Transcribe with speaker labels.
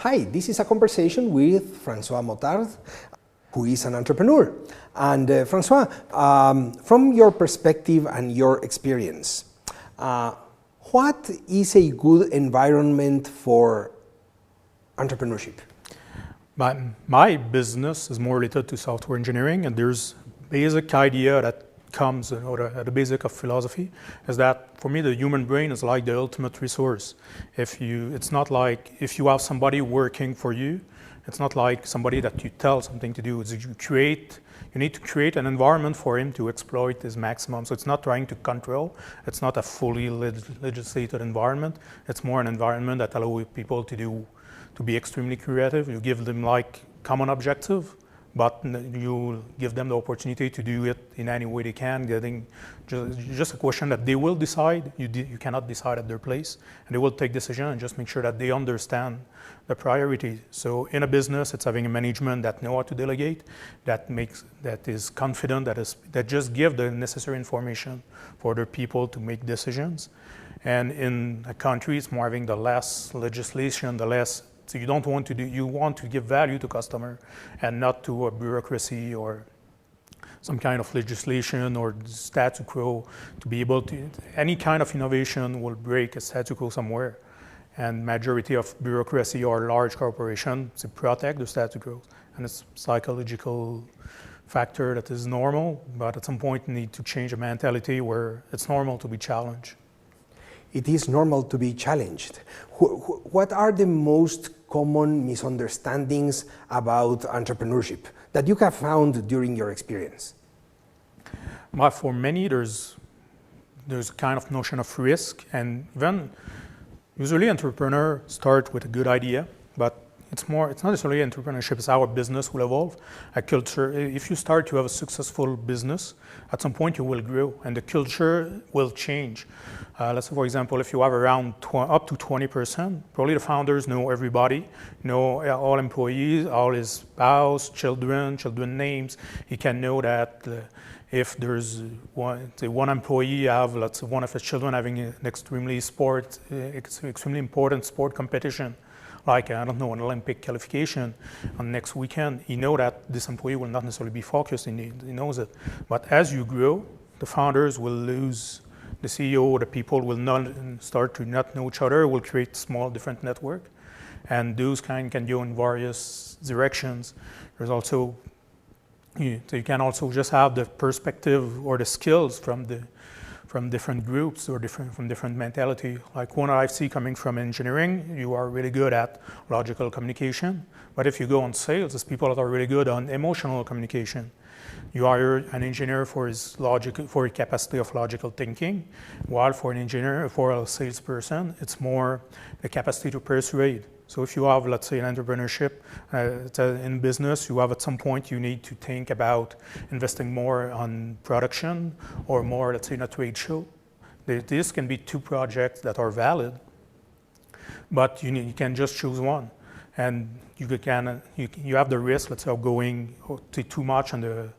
Speaker 1: Hi, this is a conversation with Francois Motard, who is an entrepreneur. And Francois, from your perspective and your experience, what is a good environment for entrepreneurship?
Speaker 2: My business is more related to software engineering, and there's a basic idea that comes, at the basic of philosophy, is that for me the human brain is like the ultimate resource. It's not like if you have somebody working for you, it's not like somebody that you tell something to do. You need to create an environment for him to exploit his maximum. So it's not trying to control. It's not a fully legislated environment. It's more an environment that allows people to be extremely creative. You give them like common objective, but you give them the opportunity to do it in any way they can, getting just a question that they will decide. You cannot decide at their place, and they will take decision and just make sure that they understand the priority. So in a business, it's having a management that know how to delegate, that is confident, that just give the necessary information for their people to make decisions. And in a country, it's more having the less legislation, so you want to give value to customer and not to a bureaucracy or some kind of legislation or status quo. To be able to, any kind of innovation will break a status quo somewhere. And majority of bureaucracy or large corporation to protect the status quo. And it's psychological factor that is normal, but at some point you need to change a mentality where it's normal to be challenged.
Speaker 1: It is normal to be challenged. What are the most common misunderstandings about entrepreneurship that you have found during your experience?
Speaker 2: But for many, there's a kind of notion of risk, and even usually entrepreneurs start with a good idea, but it's not necessarily entrepreneurship, it's how a business will evolve. A culture, if you start to have a successful business, at some point you will grow and the culture will change. Let's say, for example, if you have around up to 20%, probably the founders know everybody, know all employees, all his spouse, children names. He can know that if there's one employee let's say one of his children having an extremely important sport competition, like, I don't know, an Olympic qualification on next weekend, he knows that this employee will not necessarily be focused, he knows it. But as you grow, the founders will lose the CEO, the people will start to not know each other, will create small different network. And those can go in various directions. There's also, so you can also just have the perspective or the skills from different groups or from different mentality. Like one I see coming from engineering, you are really good at logical communication. But if you go on sales, there's people that are really good on emotional communication. You hire an engineer for his capacity of logical thinking, while for a salesperson, it's more the capacity to persuade. So if you have, let's say, an entrepreneurship in business, you have at some point you need to think about investing more on production or more, let's say, in a trade show. This can be two projects that are valid, but you can just choose one. And you have the risk, let's say, of going too much on the